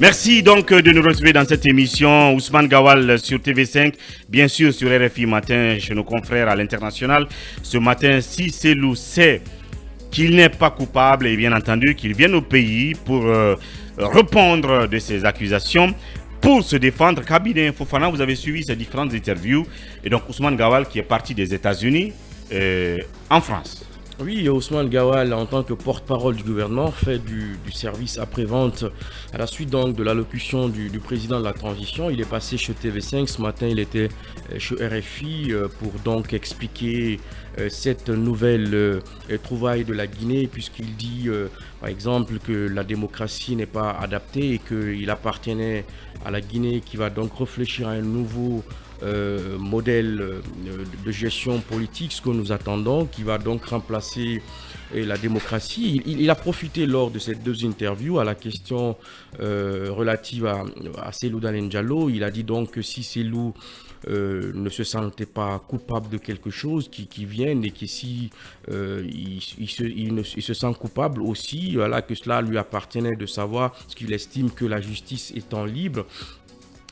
Merci donc de nous retrouver dans cette émission. Ousmane Gawal sur TV5, bien sûr sur RFI Matin chez nos confrères à l'international. Ce matin, si Cellou sait qu'il n'est pas coupable et bien entendu qu'il vienne au pays pour répondre de ces accusations, pour se défendre. Cabinet Fofana, vous avez suivi ces différentes interviews. Et donc Ousmane Gawal qui est parti des États-Unis en France. Oui, Ousmane Gawal, en tant que porte-parole du gouvernement, fait du service après-vente à la suite donc de l'allocution du président de la transition. Il est passé chez TV5 ce matin, il était chez RFI pour donc expliquer cette nouvelle trouvaille de la Guinée, puisqu'il dit par exemple que la démocratie n'est pas adaptée et qu'il appartenait à la Guinée qui va donc réfléchir à un nouveau modèle de gestion politique, ce que nous attendons, qui va donc remplacer la démocratie. Il a profité lors de ces deux interviews à la question relative à Cellou Dalein Diallo. Il a dit donc que si Cellou ne se sentait pas coupable de quelque chose qui vienne et que si il se sent coupable aussi, voilà, que cela lui appartenait de savoir ce qu'il estime que la justice étant libre,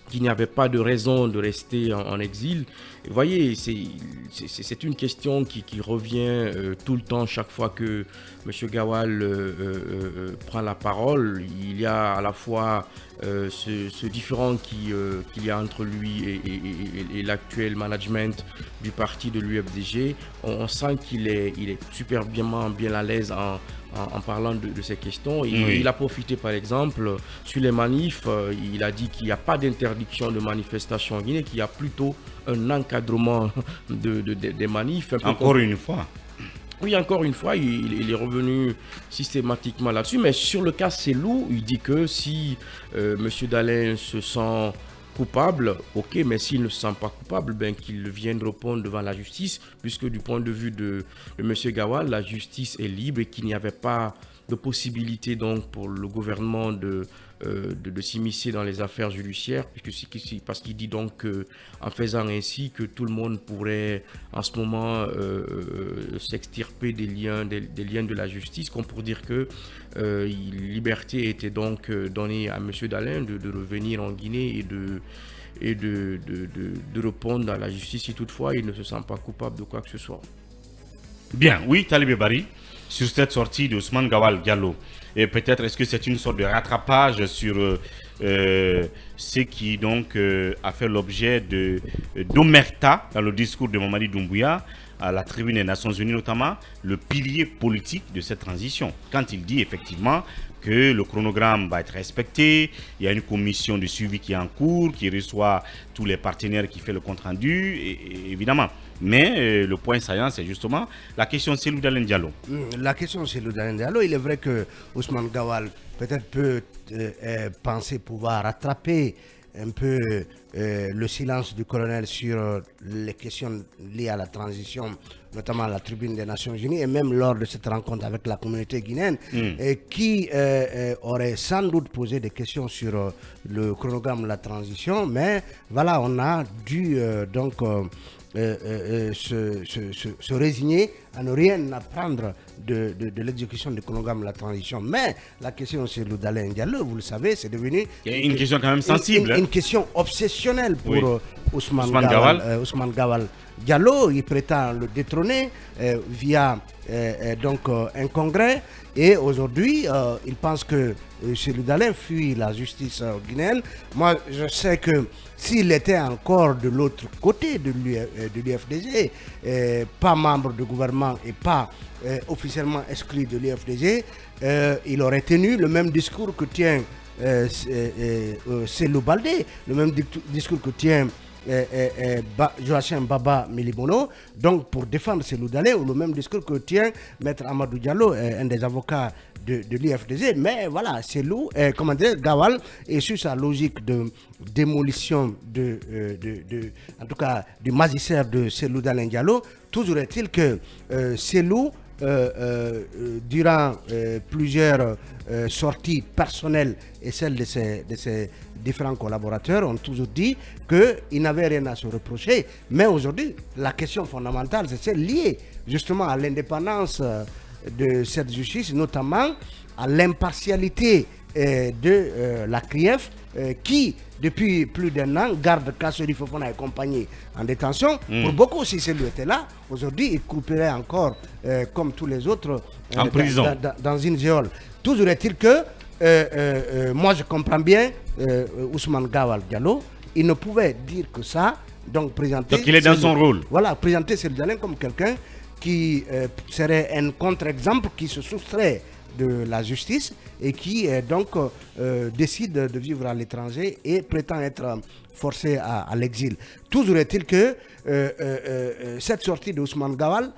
qu'il n'y avait pas de raison de rester en exil. Vous voyez, c'est une question qui revient tout le temps, chaque fois que M. Gawal prend la parole. Il y a à la fois ce différend qu'il y a entre lui et l'actuel management du parti de l'UFDG. On sent qu'il est super bien à l'aise en parlant de ces questions. Il a profité par exemple sur les manifs, il a dit qu'il n'y a pas d'interdiction de manifestation en Guinée, qu'il y a plutôt un encadrement des manifs. Encore une fois. Oui, encore une fois, il est revenu systématiquement là-dessus. Mais sur le cas Cellou, il dit que si M. Dalein se sent coupable, ok, mais s'il ne se sent pas coupable, ben qu'il vienne répondre devant la justice, puisque du point de vue de M. Gawal, la justice est libre et qu'il n'y avait pas de possibilité donc pour le gouvernement de s'immiscer dans les affaires judiciaires, parce qu'il dit donc en faisant ainsi que tout le monde pourrait en ce moment s'extirper des liens de la justice, comme pour dire que liberté était donc donnée à M. Dalein de revenir en Guinée et de répondre à la justice si toutefois il ne se sent pas coupable de quoi que ce soit. Bien, oui, Talibé Bari, sur cette sortie de Ousmane Gawal Diallo. Et peut-être est-ce que c'est une sorte de rattrapage sur ce qui donc a fait l'objet d'omerta dans le discours de Mamadi Doumbouya à la tribune des Nations Unies, notamment le pilier politique de cette transition. Quand il dit effectivement que le chronogramme va être respecté, il y a une commission de suivi qui est en cours, qui reçoit tous les partenaires, qui fait le compte-rendu, et évidemment. Mais le point saillant, c'est justement la question de Cellou Dalein Diallo. La question de Cellou Dalein Diallo, il est vrai que Ousmane Gawal peut-être peut penser pouvoir rattraper un peu le silence du colonel sur les questions liées à la transition, notamment à la tribune des Nations Unies, et même lors de cette rencontre avec la communauté guinéenne, qui aurait sans doute posé des questions sur le chronogramme de la transition. Mais voilà, on a dû donc se résigner à ne rien apprendre de l'exécution du chronogramme de la transition. Mais la question c'est Cellou Dalein Diallo, vous le savez, c'est devenu une question quand même sensible. Une question obsessionnelle pour Ousmane Gawal Diallo. Il prétend le détrôner via donc un congrès, et aujourd'hui il pense que Cellou Dalein fuit la justice guinéenne. Moi je sais que s'il était encore de l'autre côté de l'UFDG, pas membre du gouvernement et pas officiellement exclu de l'UFDG, il aurait tenu le même discours que tient Cellou Baldé, le même discours que tient Joachim Baba Milibono, donc pour défendre Cellou Dalein, ou le même discours que tient Maître Amadou Diallo, un des avocats de l'IFDG. Mais voilà, Cellou, Gawal est sur sa logique de démolition en tout cas du magistère de Cellou Dalein Diallo. Toujours est-il que Cellou, durant plusieurs sorties personnelles et celles de ses différents collaborateurs, ont toujours dit qu'il n'avait rien à se reprocher. Mais aujourd'hui, la question fondamentale, c'est celle liée justement à l'indépendance de cette justice, notamment à l'impartialité de la CRIEF qui, depuis plus d'1 an, garde Kassori Fofana et compagnie en détention. Pour beaucoup, si celui était là, aujourd'hui, il couperait encore, comme tous les autres, en prison. Dans une géole. Toujours est-il que, moi je comprends bien Ousmane Gawal Diallo, il ne pouvait dire que ça, donc présenter... Donc il est dans son rôle. Voilà, présenter Cellou Dalein comme quelqu'un qui serait un contre-exemple, qui se soustrait de la justice et qui donc décide de vivre à l'étranger et prétend être forcé à l'exil. Toujours est-il que cette sortie de Ousmane Gawal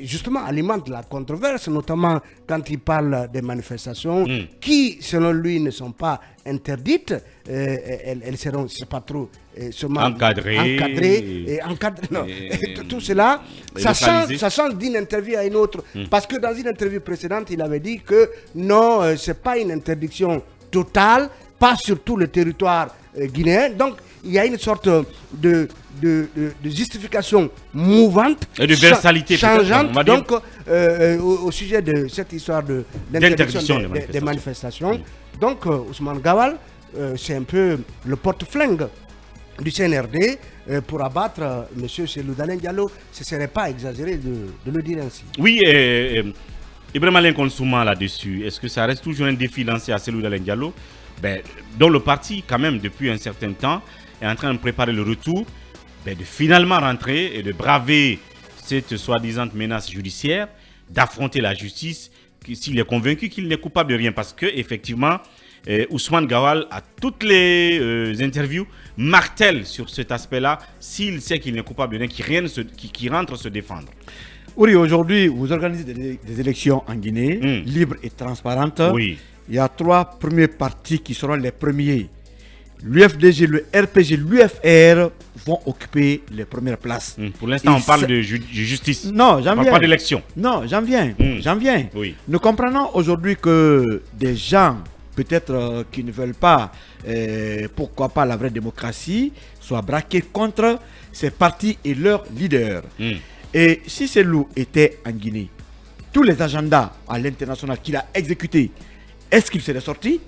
justement alimente la controverse, notamment quand il parle des manifestations qui, selon lui, ne sont pas interdites. Elles seront, je ne sais pas trop, encadrées. Non. Tout cela, ça change d'une interview à une autre. Parce que dans une interview précédente, il avait dit que non, ce n'est pas une interdiction totale, pas sur tout le territoire guinéen. Donc, il y a une sorte de justification mouvante et de versalité changeante donc au sujet de cette histoire d'interdiction des manifestations. Donc Ousmane Gawal, c'est un peu le porte-flingue du CNRD pour abattre M. Cellou Dalein Diallo. Ce ne serait pas exagéré de le dire ainsi. Oui, Ibrahim Alain Konsouma là-dessus, est-ce que ça reste toujours un défi lancé à Cellou Dalein Diallo, dont le parti, quand même, depuis un certain temps, est en train de préparer le retour, de finalement rentrer et de braver cette soi-disant menace judiciaire, d'affronter la justice, s'il est convaincu qu'il n'est coupable de rien. Parce que effectivement, Ousmane Gawal, à toutes les interviews, martèle sur cet aspect-là, s'il sait qu'il n'est coupable de rien, qu'il rentre se défendre. Oui, aujourd'hui, vous organisez des élections en Guinée, libres et transparentes. Oui. Il y a 3 premiers partis qui seront les premiers. L'UFDG, le RPG, l'UFR vont occuper les premières places. Pour l'instant, on parle de justice. Non, j'en viens. Pas d'élection. Non, j'en viens. Oui. Nous comprenons aujourd'hui que des gens, peut-être qui ne veulent pas, pourquoi pas la vraie démocratie, soient braqués contre ces partis et leurs leaders. Et si Cellou était en Guinée, tous les agendas à l'international qu'il a exécutés, est-ce qu'il serait sorti?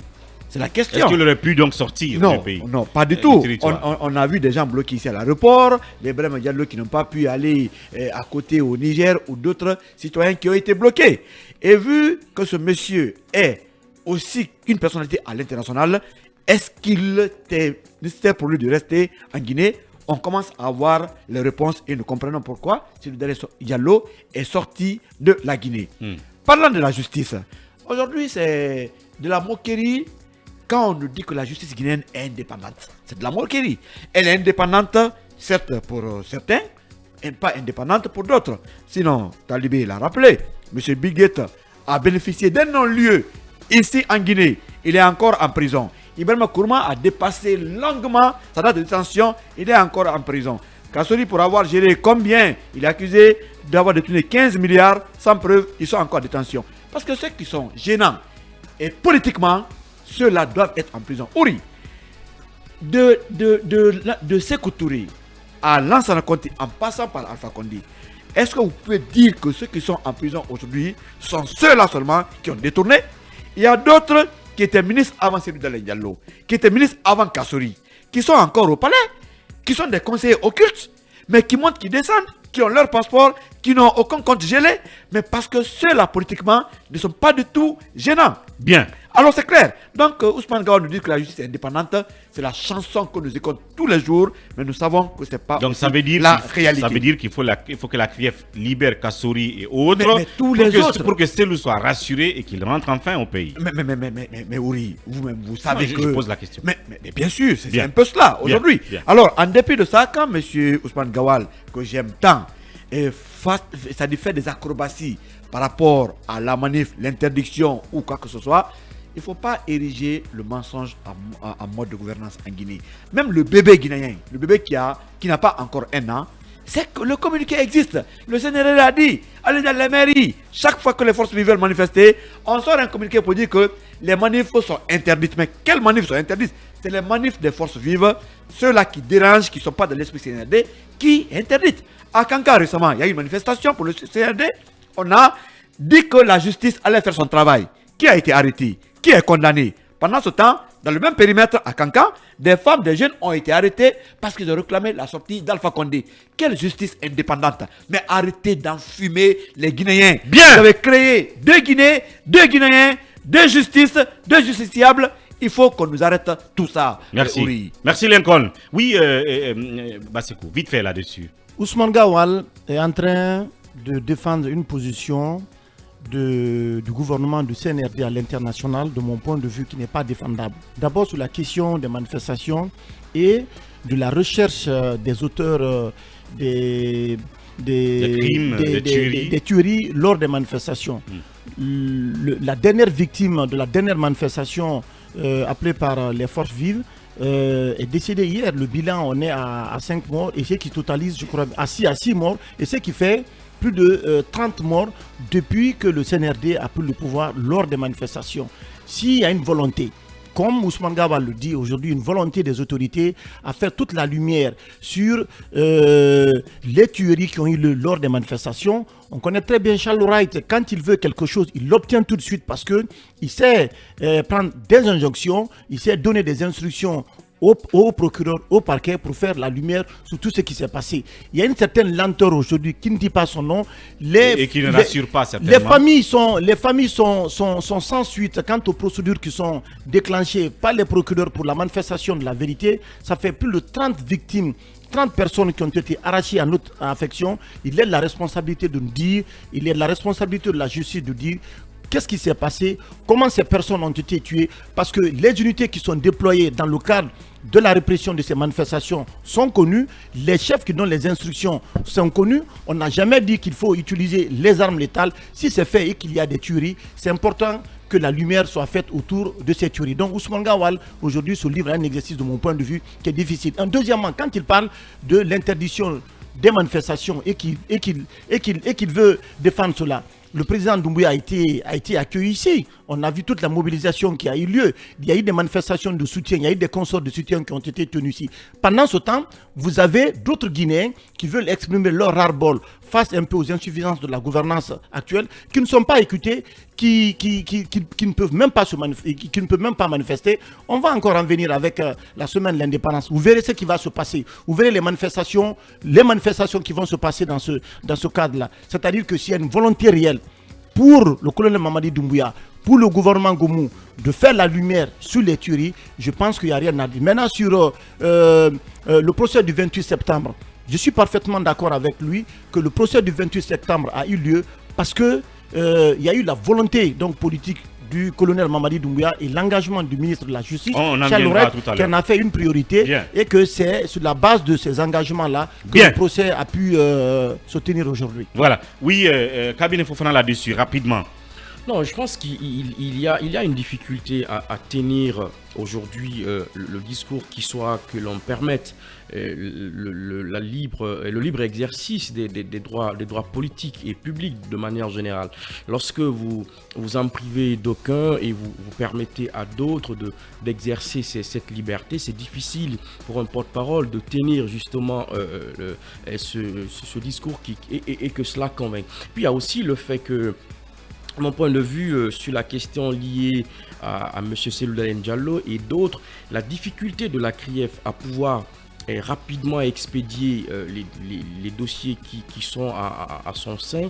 C'est la question. Est-ce qu'il aurait pu donc sortir du pays? Non, pas du tout. On a vu des gens bloqués ici à l'aéroport, des Ibrahim Diallo qui n'ont pas pu aller à côté au Niger ou d'autres citoyens qui ont été bloqués. Et vu que ce monsieur est aussi une personnalité à l'international, est-ce qu'il était nécessaire pour lui de rester en Guinée? On commence à avoir les réponses et nous comprenons pourquoi Cellou Dalein Diallo est sorti de la Guinée. Parlant de la justice, aujourd'hui c'est de la moquerie. Quand on nous dit que la justice guinéenne est indépendante, c'est de la moquerie. Elle est indépendante, certes pour certains, et pas indépendante pour d'autres. Sinon, Talibé l'a rappelé, M. Biguet a bénéficié d'un non-lieu ici en Guinée. Il est encore en prison. Ibrahim Kourma a dépassé longuement sa date de détention. Il est encore en prison. Kassori, pour avoir géré combien, il est accusé d'avoir détourné 15 milliards sans preuve, ils sont encore en détention. Parce que ceux qui sont gênants et politiquement, ceux-là doivent être en prison. Ouri, de Sékou Touré à Lansana Conté, en passant par Alpha Condé, est-ce que vous pouvez dire que ceux qui sont en prison aujourd'hui sont ceux-là seulement qui ont détourné? Il y a d'autres qui étaient ministres avant Cellou Dalein Diallo, qui étaient ministres avant Kassori, qui sont encore au palais, qui sont des conseillers occultes, mais qui montent, qui descendent, qui ont leur passeport, qui n'ont aucun compte gelé, mais parce que ceux-là, politiquement, ne sont pas du tout gênants. Bien. Alors c'est clair. Donc Ousmane Gawal nous dit que la justice est indépendante. C'est la chanson que nous écoutons tous les jours, mais nous savons que ce n'est pas donc ça veut dire la réalité. Ça veut dire qu'il faut que la CRIEF libère Kassori et autres mais tous les autres. Pour que Cellou soit rassuré et qu'il rentre enfin au pays. Mais Ouri, vous-même, vous savez que... Je pose la question. Mais bien sûr, c'est un peu cela aujourd'hui. Alors, en dépit de ça, quand M. Ousmane Gawal, que j'aime tant, ça lui fait des acrobaties par rapport à la manif, l'interdiction ou quoi que ce soit, il ne faut pas ériger le mensonge en mode de gouvernance en Guinée. Même le bébé guinéen, le bébé qui n'a pas encore 1 an, c'est que le communiqué existe. Le CNRD a dit, allez dans les mairies, chaque fois que les forces vives veulent manifester, on sort un communiqué pour dire que les manifs sont interdites. Mais quelles manifs sont interdites? C'est les manifs des forces vives, ceux-là qui dérangent, qui ne sont pas de l'esprit CNRD, qui interdites. À Kanka récemment, il y a eu une manifestation pour le CNRD. On a dit que la justice allait faire son travail. Qui a été arrêté? qui est condamné. Pendant ce temps, dans le même périmètre à Kankan, des femmes, des jeunes ont été arrêtés parce qu'ils ont réclamé la sortie d'Alpha Condé. Quelle justice indépendante. Mais arrêtez d'enfumer les Guinéens. Bien. Vous avez créé 2 Guinées, 2 Guinéens, 2 justices, 2 justiciables. Il faut qu'on nous arrête tout ça. Merci. Oui. Merci Lincoln. Oui, Basekou, vite fait là-dessus. Ousmane Gawal est en train de défendre une position du gouvernement du CNRD à l'international, de mon point de vue, qui n'est pas défendable. D'abord sur la question des manifestations et de la recherche des auteurs des crimes, des tueries lors des manifestations. La dernière victime de la dernière manifestation appelée par les forces vives est décédé hier. Le bilan, on est à 5 morts, et ce qui totalise, je crois, à 6 morts, et ce qui fait plus de 30 morts depuis que le CNRD a pris le pouvoir lors des manifestations. S'il y a une volonté, comme Ousmane Gawal le dit aujourd'hui, une volonté des autorités à faire toute la lumière sur les tueries qui ont eu lieu lors des manifestations. On connaît très bien Charles Wright, quand il veut quelque chose, il l'obtient tout de suite parce qu'il sait prendre des injonctions, il sait donner des instructions au procureur, au parquet pour faire la lumière sur tout ce qui s'est passé. Il y a une certaine lenteur aujourd'hui qui ne dit pas son nom. Et qui ne rassure pas certainement. Les familles sont sans suite quant aux procédures qui sont déclenchées par les procureurs pour la manifestation de la vérité. Ça fait plus de 30 victimes, 30 personnes qui ont été arrachées à notre affection. Il est de la responsabilité de nous dire, il est de la responsabilité de la justice de dire qu'est-ce qui s'est passé, comment ces personnes ont été tuées, parce que les unités qui sont déployées dans le cadre de la répression de ces manifestations sont connues, les chefs qui donnent les instructions sont connus. On n'a jamais dit qu'il faut utiliser les armes létales. Si c'est fait et qu'il y a des tueries, c'est important que la lumière soit faite autour de ces tueries. Donc Ousmane Gawal aujourd'hui se livre à un exercice de mon point de vue qui est difficile. Deuxièmement, quand il parle de l'interdiction des manifestations et qu'il veut défendre cela, le président Doumbouya a été accueilli ici. On a vu toute la mobilisation qui a eu lieu. Il y a eu des manifestations de soutien, il y a eu des consorts de soutien qui ont été tenus ici. Pendant ce temps, vous avez d'autres Guinéens qui veulent exprimer leur ras-le-bol face un peu aux insuffisances de la gouvernance actuelle, qui ne sont pas écoutés, qui ne peuvent même pas qui ne peuvent même pas manifester. On va encore en venir avec la semaine de l'indépendance. Vous verrez ce qui va se passer. Vous verrez les manifestations qui vont se passer dans ce cadre-là. C'est-à-dire que s'il y a une volonté réelle pour le colonel Mamadi Doumbouya, pour le gouvernement Goumou, de faire la lumière sur les tueries, je pense qu'il n'y a rien à dire. Maintenant, sur le procès du 28 septembre, je suis parfaitement d'accord avec lui que le procès du 28 septembre a eu lieu parce qu'il y a eu la volonté donc, politique du colonel Mamadi Doumbouya et l'engagement du ministre de la Justice, Charles Wright, qui en a fait une priorité. Bien. Et que c'est sur la base de ces engagements-là que le procès a pu se tenir aujourd'hui. Voilà. Oui, Cabinet Fofana là-dessus, rapidement. Non, je pense qu'il y a une difficulté à tenir aujourd'hui le discours que l'on permette le libre exercice des droits politiques et publics de manière générale. Lorsque vous en privez d'aucuns et vous permettez à d'autres d'exercer cette liberté, c'est difficile pour un porte-parole de tenir justement ce discours et que cela convainc. Puis il y a aussi le fait que, mon point de vue sur la question liée à M. Seloudalen Diallo et d'autres, la difficulté de la CRIEF à pouvoir rapidement expédier les dossiers qui sont à son sein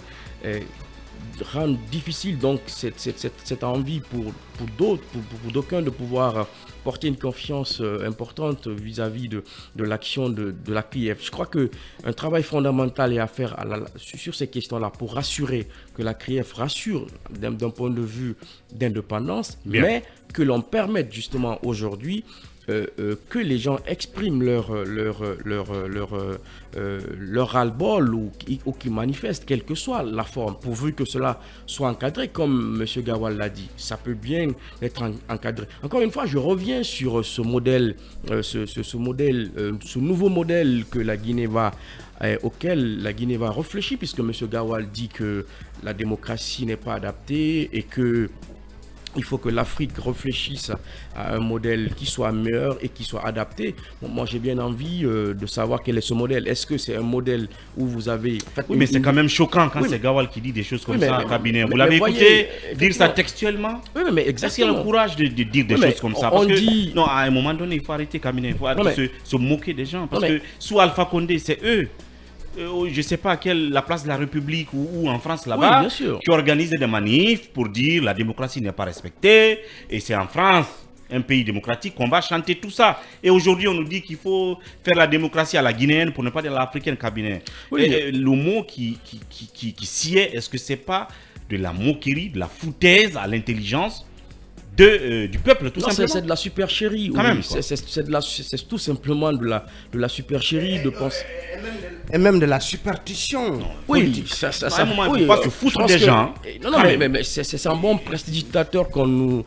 rend difficile donc cette envie pour d'autres, pour d'aucuns de pouvoir porter une confiance importante vis-à-vis de l'action de la CRIEF. Je crois qu'un travail fondamental est à faire sur ces questions-là pour rassurer que la CRIEF rassure d'un point de vue d'indépendance, mais que l'on permette justement aujourd'hui que les gens expriment leur ras-le-bol ou qui manifestent, quelle que soit la forme, pourvu que cela soit encadré, comme M. Gawal l'a dit. Ça peut bien être encadré. Encore une fois, je reviens sur ce modèle, ce nouveau modèle que la Guinée auquel la Guinée va réfléchir, puisque M. Gawal dit que la démocratie n'est pas adaptée et que Il faut que l'Afrique réfléchisse à un modèle qui soit meilleur et qui soit adapté. Bon, moi, j'ai bien envie de savoir quel est ce modèle. Est-ce que c'est un modèle où vous avez... En fait, oui, mais c'est quand même choquant quand c'est Gawal qui dit des choses comme ça au cabinet. Vous l'avez écouté dire ça textuellement? Oui, mais exactement. Est-ce qu'il a le courage de dire des choses comme ça? Parce que, non, à un moment donné, il faut arrêter cabinet. Il faut arrêter se moquer des gens. Parce que sous Alpha Condé, c'est eux. Je ne sais pas la place de la République ou en France là-bas, qui organisent des manifs pour dire la démocratie n'est pas respectée et c'est en France, un pays démocratique, qu'on va chanter tout ça. Et aujourd'hui, on nous dit qu'il faut faire la démocratie à la guinéenne pour ne pas dire à l'africaine cabinet. Le mot qui sied, est-ce que c'est pas de la moquerie, de la foutaise à l'intelligence du peuple, tout simplement? C'est de la supercherie. C'est tout simplement de la supercherie de penser. Et même de la superstition. Oui, ça à un moment, il ne faut pas se foutre des gens. Non, mais c'est un bon prestidigitateur qu'on nous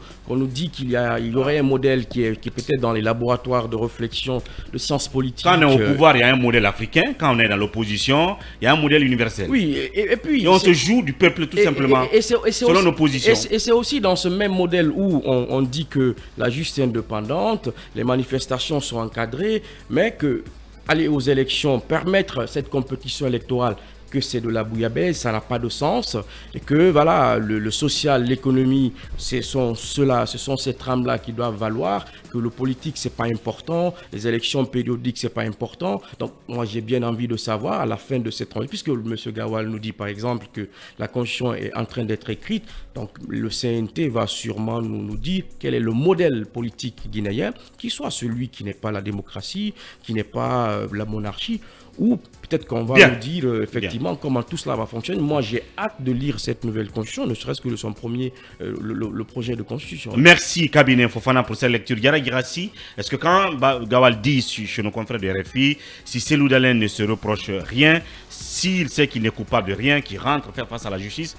dit qu'il y aurait un modèle qui est peut-être dans les laboratoires de réflexion de sciences politiques. Quand on est au pouvoir, il y a un modèle africain. Quand on est dans l'opposition, il y a un modèle universel. Oui, et puis... Et on se joue du peuple, tout simplement, selon nos positions. Et c'est aussi dans ce même modèle où on dit que la justice est indépendante, les manifestations sont encadrées, mais que aller aux élections, permettre cette compétition électorale, que c'est de la bouillabaisse, ça n'a pas de sens, et que voilà, le social, l'économie, ce sont ces trames-là qui doivent valoir, que le politique, c'est pas important, les élections périodiques, c'est pas important. Donc, moi, j'ai bien envie de savoir, à la fin de cette transition, puisque M. Gawal nous dit, par exemple, que la Constitution est en train d'être écrite, donc le CNT va sûrement nous dire quel est le modèle politique guinéen, qui soit celui qui n'est pas la démocratie, qui n'est pas la monarchie, ou peut-être qu'on va nous dire effectivement comment tout cela va fonctionner. Moi, j'ai hâte de lire cette nouvelle constitution, ne serait-ce que de son premier, le projet de constitution. Merci, cabinet Fofana, pour cette lecture. Yara Girassi, est-ce que quand Gawal dit chez nos confrères de RFI, si Cellou Dalein ne se reproche rien, s'il sait qu'il n'est coupable de rien, qu'il rentre faire face à la justice,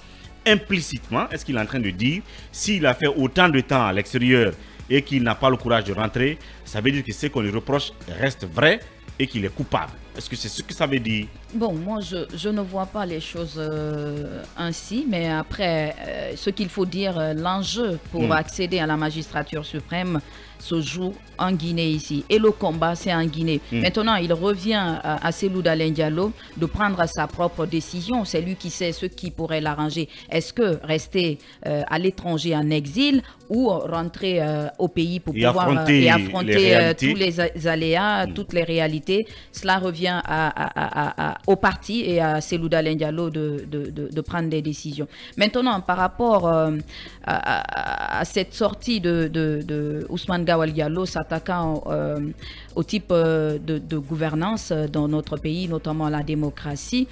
implicitement, est-ce qu'il est en train de dire, s'il a fait autant de temps à l'extérieur et qu'il n'a pas le courage de rentrer, ça veut dire que ce qu'on lui reproche reste vrai et qu'il est coupable? Est-ce que c'est ce que ça veut dire? Bon, moi, je ne vois pas les choses ainsi, mais après, ce qu'il faut dire, l'enjeu pour accéder à la magistrature suprême se joue en Guinée ici. Et le combat, c'est en Guinée. Maintenant, il revient à Cellou Dalein Diallo de prendre sa propre décision. C'est lui qui sait ce qui pourrait l'arranger. Est-ce que rester à l'étranger en exil ou rentrer au pays pour pouvoir affronter tous les aléas, toutes les réalités? Cela revient au parti et à Cellou Dalein Diallo de prendre des décisions. Maintenant, par rapport à cette sortie de Ousmane Gawal Diallo s'attaquant au type de gouvernance dans notre pays, notamment la démocratie,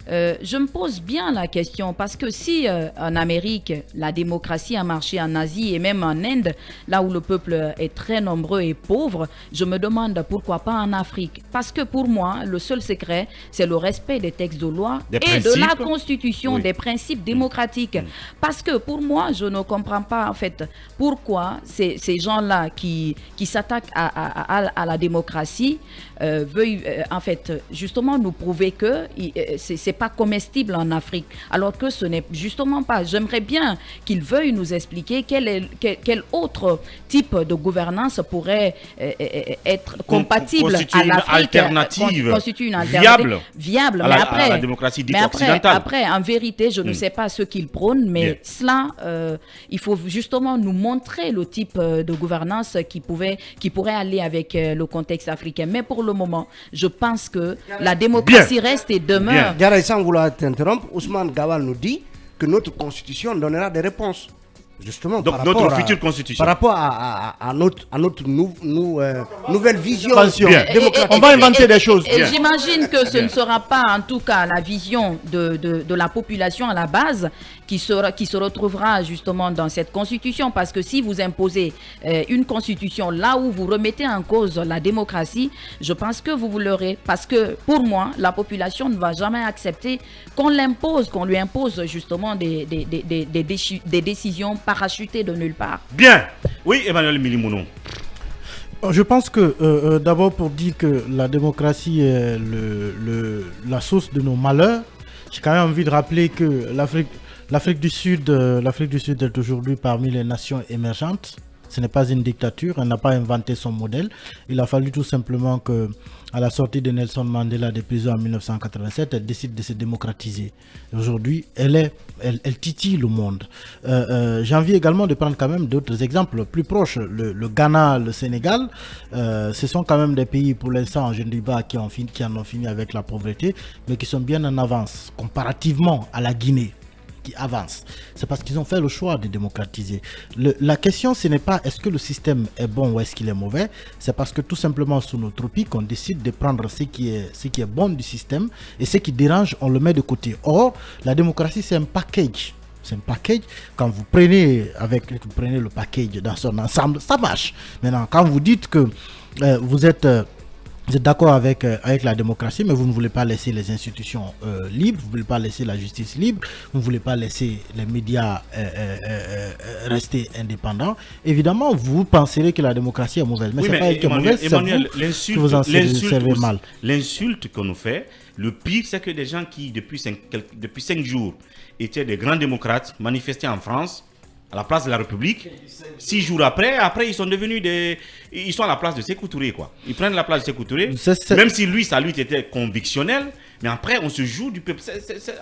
je me pose bien la question parce que si en Amérique, la démocratie a marché en Asie et même en Inde, là où le peuple est très nombreux et pauvre, je me demande pourquoi pas en Afrique. Parce que pour moi, le seul secret, c'est le respect des textes de loi et de la Constitution, des principes démocratiques. Parce que pour moi, je ne comprends pas en fait pourquoi ces gens-là qui s'attaquent à la démocratie veuillent en fait justement nous prouver que c'est pas comestible en Afrique, alors que ce n'est justement pas. J'aimerais bien qu'ils veuillent nous expliquer quel autre type de gouvernance pourrait être compatible à l'Afrique, constitue une alternative viable, à la démocratie dite occidentale. Après, en vérité, je ne sais pas ce qu'ils prônent, mais cela, il faut justement nous montrer le type de gouvernance qui pourrait aller avec le contexte africain. Mais pour le moment, je pense que la démocratie reste et demeure. Sans vouloir t'interrompre, Ousmane Gawal nous dit que notre constitution donnera des réponses. Justement, donc notre future constitution. Par rapport à notre nouvelle vision démocratique. On va inventer des choses. J'imagine que ce ne sera pas en tout cas la vision de la population à la base qui se retrouvera justement dans cette constitution. Parce que si vous imposez une constitution là où vous remettez en cause la démocratie, je pense que vous l'aurez. Parce que pour moi, la population ne va jamais accepter qu'on lui impose justement des décisions parachutées de nulle part. Bien. Oui, Emmanuel Milimounou. Je pense que d'abord pour dire que la démocratie est la source de nos malheurs, j'ai quand même envie de rappeler que L'Afrique du Sud est aujourd'hui parmi les nations émergentes. Ce n'est pas une dictature, elle n'a pas inventé son modèle. Il a fallu tout simplement que, à la sortie de Nelson Mandela de prison en 1987, elle décide de se démocratiser. Aujourd'hui, elle titille le monde. J'ai envie également de prendre quand même d'autres exemples plus proches. Le Ghana, le Sénégal, ce sont quand même des pays pour l'instant, je ne dis pas qui en ont fini avec la pauvreté, mais qui sont bien en avance comparativement à la Guinée, qui avancent. C'est parce qu'ils ont fait le choix de démocratiser. La question, ce n'est pas est-ce que le système est bon ou est-ce qu'il est mauvais. C'est parce que tout simplement sous nos tropiques, on décide de prendre ce qui est bon du système et ce qui dérange, on le met de côté. Or, la démocratie, c'est un package. C'est un package. Quand vous prenez le package dans son ensemble, ça marche. Maintenant, quand vous dites que vous êtes d'accord avec la démocratie, mais vous ne voulez pas laisser les institutions libres, vous ne voulez pas laisser la justice libre, vous ne voulez pas laisser les médias rester indépendants. Évidemment, vous penserez que la démocratie est mauvaise. Mais oui, c'est pas elle qui est mauvaise, c'est vous que vous en servez mal. L'insulte qu'on nous fait, le pire, c'est que des gens qui, depuis 5 jours, étaient des grands démocrates, manifestaient en France, à la place de la République, 6 jours après, ils sont devenus ils sont à la place de Sékou Touré, quoi. Ils prennent la place de Sékou Touré, même si sa lutte était convictionnelle, mais après, on se joue du peuple.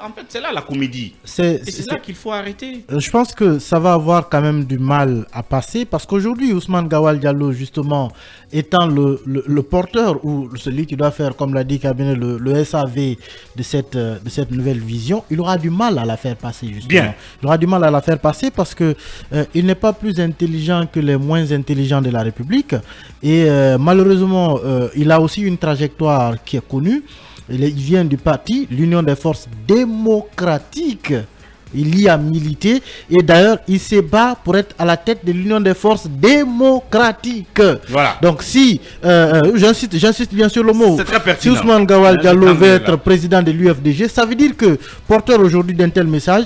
En fait, c'est là la comédie. C'est là qu'il faut arrêter. Je pense que ça va avoir quand même du mal à passer, parce qu'aujourd'hui, Ousmane Gawal Diallo, justement, étant le porteur, ou celui qui doit faire, comme l'a dit Cabinet, le SAV de cette nouvelle vision, il aura du mal à la faire passer, justement. Bien. Il aura du mal à la faire passer parce que il n'est pas plus intelligent que les moins intelligents de la République. Et malheureusement, il a aussi une trajectoire qui est connue. Il vient du parti, l'Union des forces démocratiques. Il y a milité et d'ailleurs il se bat pour être à la tête de l'Union des forces démocratiques. Voilà. Donc si, j'insiste bien sur le mot, c'est très pertinent. Si Ousmane Gawal Diallo veut être président de l'UFDG, ça veut dire que porteur aujourd'hui d'un tel message,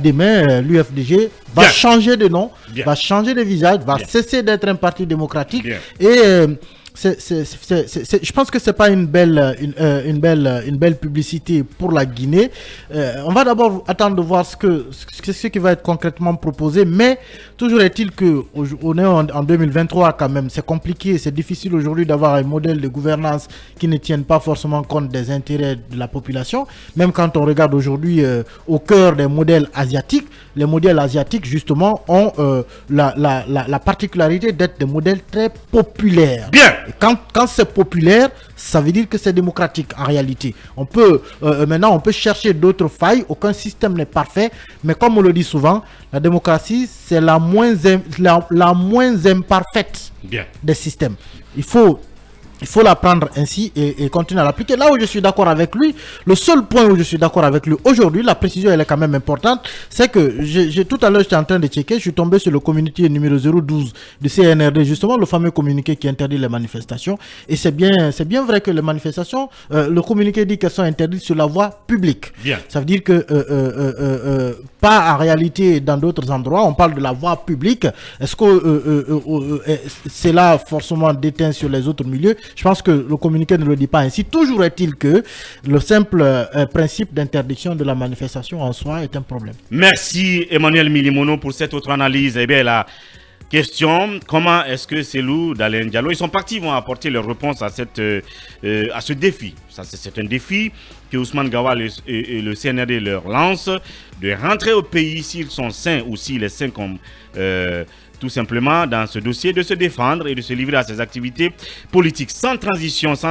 demain l'UFDG va changer de nom, va changer de visage, va cesser d'être un parti démocratique. Et je pense que c'est pas une belle publicité pour la Guinée. On va d'abord attendre de voir ce qui va être concrètement proposé, mais toujours est-il que on est en 2023 quand même. C'est compliqué, c'est difficile aujourd'hui d'avoir un modèle de gouvernance qui ne tienne pas forcément compte des intérêts de la population. Même quand on regarde aujourd'hui au cœur des modèles asiatiques, les modèles asiatiques justement ont la particularité d'être des modèles très populaires. Bien. Et quand c'est populaire, ça veut dire que c'est démocratique en réalité. On peut maintenant on peut chercher d'autres failles. Aucun système n'est parfait, mais comme on le dit souvent, la démocratie c'est la moins imparfaite des systèmes. Il faut la prendre ainsi et continuer à l'appliquer. Là où je suis d'accord avec lui, le seul point où je suis d'accord avec lui aujourd'hui, la précision elle est quand même importante, c'est que tout à l'heure j'étais en train de checker, je suis tombé sur le communiqué numéro 012 du CNRD, justement le fameux communiqué qui interdit les manifestations. Et c'est bien vrai que les manifestations, le communiqué dit qu'elles sont interdites sur la voie publique. Bien. Ça veut dire que pas en réalité dans d'autres endroits, on parle de la voie publique. Est-ce que c'est là forcément déteint sur les autres milieux? Je pense que le communiqué ne le dit pas ainsi. Toujours est-il que le simple principe d'interdiction de la manifestation en soi est un problème. Merci Emmanuel Milimono pour cette autre analyse. Eh bien, la question, comment est-ce que Cellou Dalein Diallo, ils sont partis, vont apporter leur réponse à ce défi. C'est un défi que Ousmane Gawal et le CNRD leur lancent, de rentrer au pays s'ils sont sains ou s'ils sont sains comme... tout simplement dans ce dossier, de se défendre et de se livrer à ses activités politiques sans transition, sans